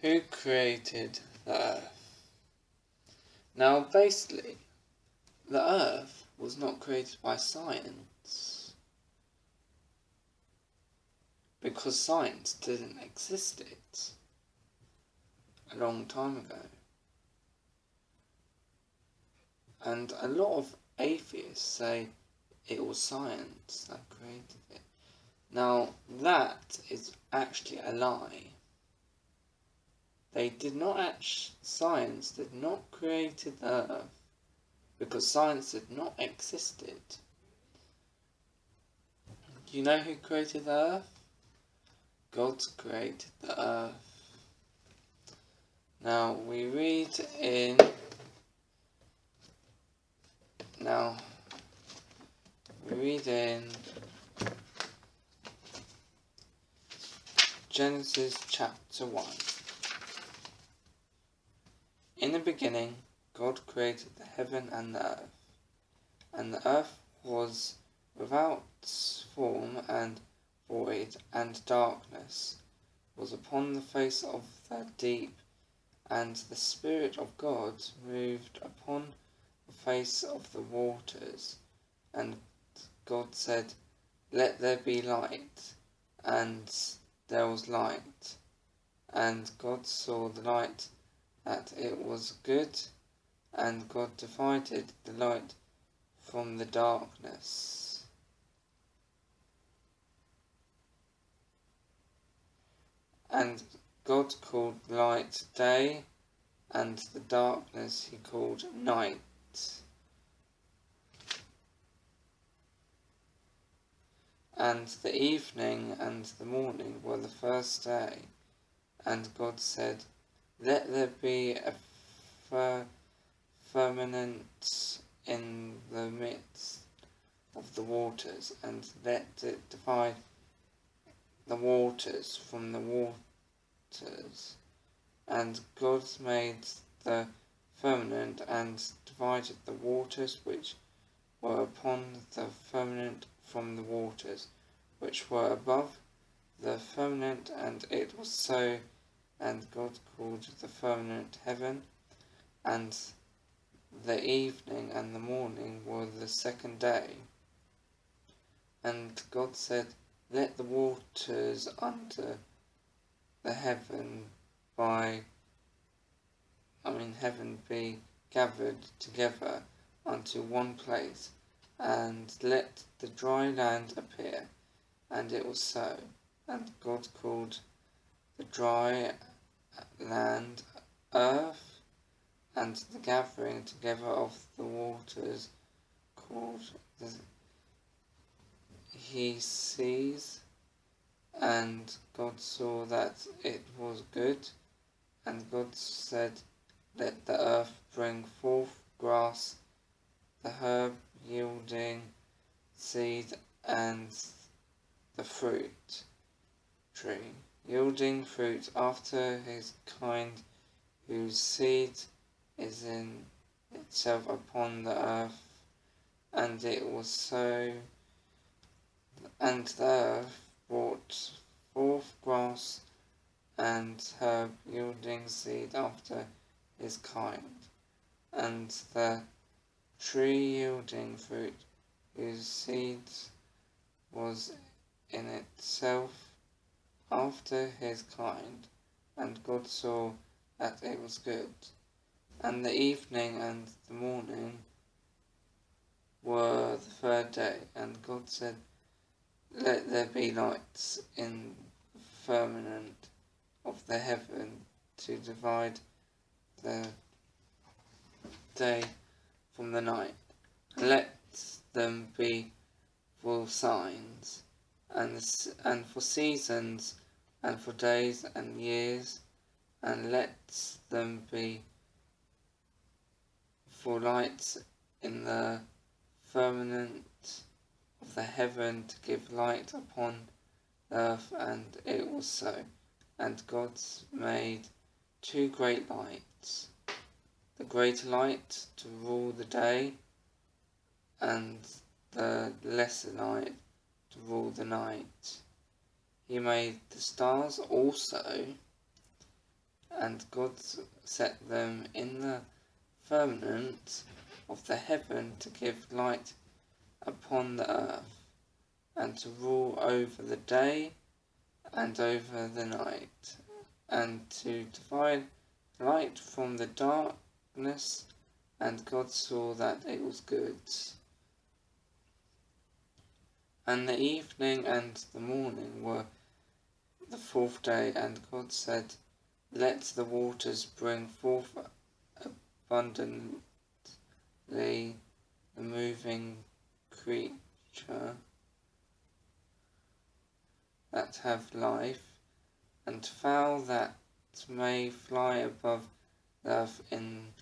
Who created the Earth? Now, basically, the Earth was not created by science, because science didn't exist it a long time ago. And a lot of atheists say it was science that created it. Now, that is actually a lie. Science did not create the Earth, because science did not exist it. Do you know who created the Earth? God created the Earth. Now, we read in Genesis chapter 1. In the beginning, God created the heaven and the earth. And the earth was without form and void, and darkness was upon the face of the deep, and the Spirit of God moved upon the face of the waters. And God said, "Let there be light," and there was light. And God saw the light, that it was good, and God divided the light from the darkness. And God called light day, and the darkness he called night. And the evening and the morning were the first day. And God said, "Let there be a firmament in the midst of the waters, and let it divide the waters from the waters." And God made the firmament, and divided the waters which were upon the firmament from the waters which were above the firmament, and it was so. And God called the firmament heaven, and the evening and the morning were the second day. And God said, "Let the waters under the heaven be gathered together unto one place, and let the dry land appear." And it was so. And God called the dry land earth, and the gathering together of the waters called he seas. And God saw that it was good. And God said, "Let the earth bring forth grass, the herb yielding seed, and the fruit tree yielding fruit after his kind, whose seed is in itself upon the earth." And it was so. And the earth brought forth grass and herb yielding seed after his kind, and the tree yielding fruit, whose seed was in itself after his kind. And God saw that it was good. And the evening and the morning were the third day. And God said, "Let there be lights in the firmament of the heaven to divide the day from the night. Let them be for signs, and for seasons, and for days and years, and let them be for lights in the firmament of the heaven to give light upon the earth." And it was so. And God made two great lights, the greater light to rule the day, and the lesser light to rule the night. He made the stars also And God set them in the firmament of the heaven to give light upon the earth, and to rule over the day and over the night, and to divide light from the darkness. And God saw that it was good. And the evening and the morning were the fourth day. And God said, let the waters bring forth abundantly the moving creature that have life, and fowl that may fly above the earth in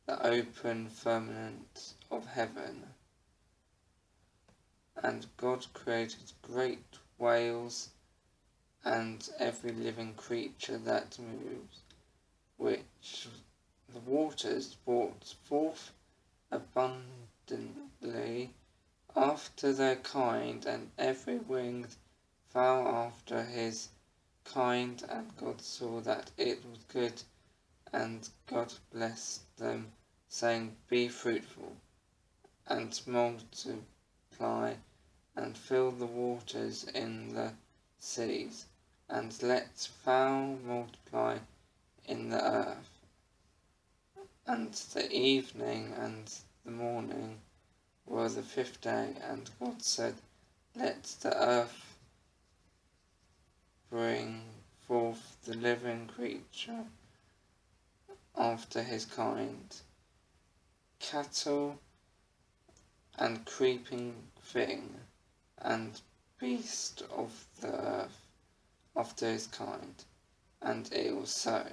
the open firmament of heaven. And God created great whales and every living creature that moves, which the waters brought forth abundantly after their kind, and every winged fowl after his kind. And God saw that it was good, and God blessed them, saying, be fruitful, and multiply, and fill the waters in the seas, and let fowl multiply in the earth. And the evening and the morning were the fifth day. And God said, let the earth bring forth the living creature after his kind, cattle and creeping thing, and beast of the earth after his kind. And it was so.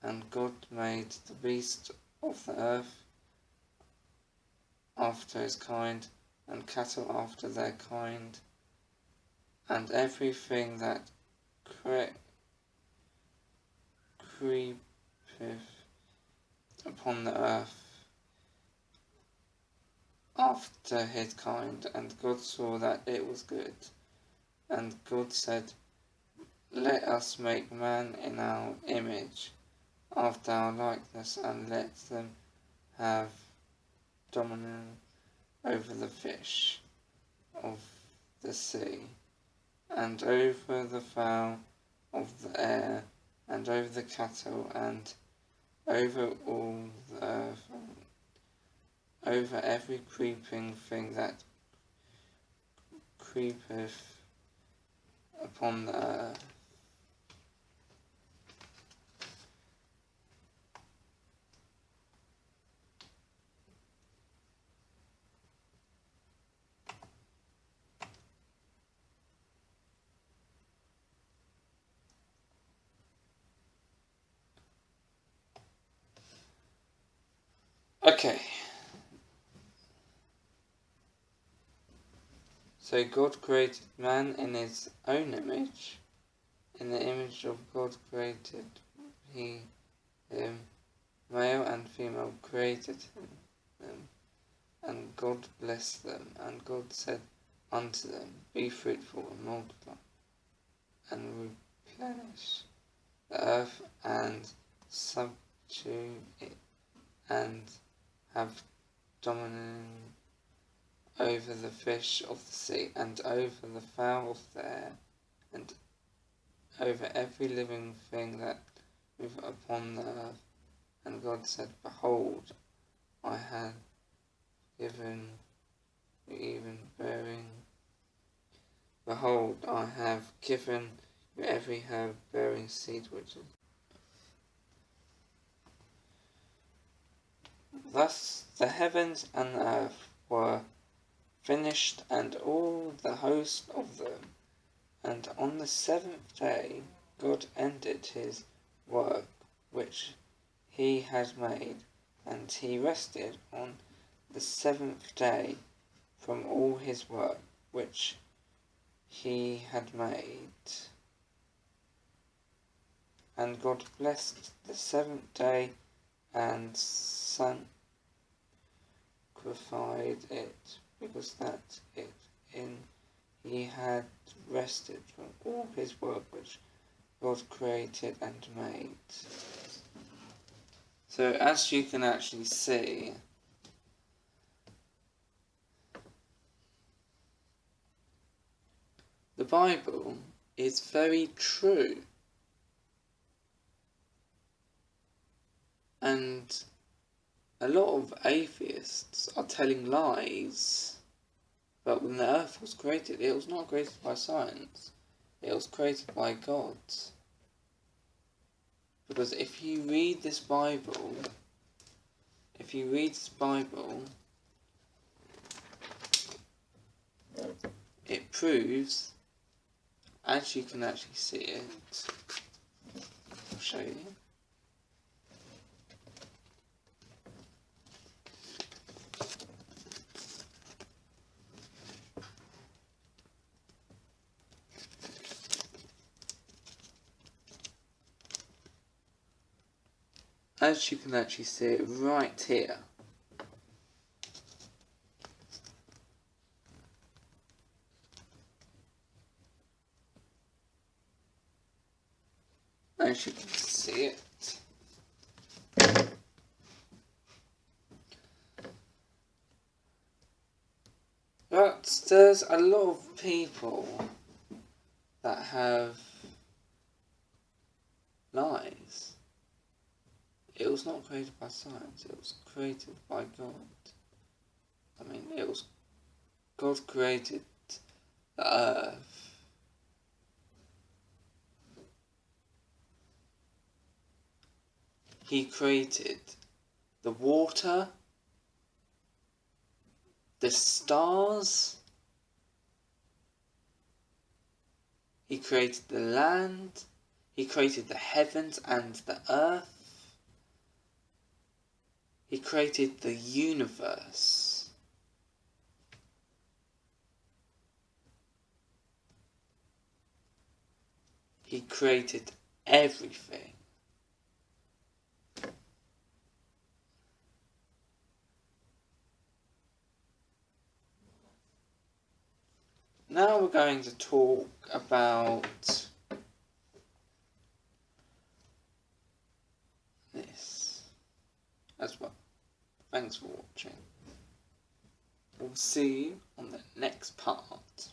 And God made the beast of the earth after his kind, and cattle after their kind, and everything that creepeth upon the earth after his kind. And God saw that it was good. And God said, let us make man in our image, after our likeness, and let them have dominion over the fish of the sea, and over the fowl of the air, and over the cattle, and over all the earth, over every creeping thing that creepeth upon the earth. Okay. So God created man in his own image. In the image of God created he him. Male and female created them. And God blessed them. And God said unto them, be fruitful and multiply, and replenish the earth, and subdue it, and have dominion over the fish of the sea, and over the fowl of the air, and over every living thing that moveth upon the earth. And God said, behold, I have given you even bearing. Behold, I have given you every herb bearing seed which is. Thus the heavens and the earth were finished, and all the host of them. And on the seventh day God ended his work which he had made, and he rested on the seventh day from all his work which he had made. And God blessed the seventh day and sanctified it, because that it in he had rested from all his work which God created and made. So as you can actually see, the Bible is very true. And a lot of atheists are telling lies about when the earth was created. It was not created by science. It was created by God. Because if you read this Bible, it proves, as you can actually see it, I'll show you. As you can actually see it right here. As you can see it. But there's a lot of people that have lies. It was not created by science, it was created by God. I mean, it was God created the earth. He created the water, the stars. He created the land. He created the heavens and the earth. He created the universe. He created everything. Now we're going to talk about this as well. Thanks for watching. We'll see you on the next part.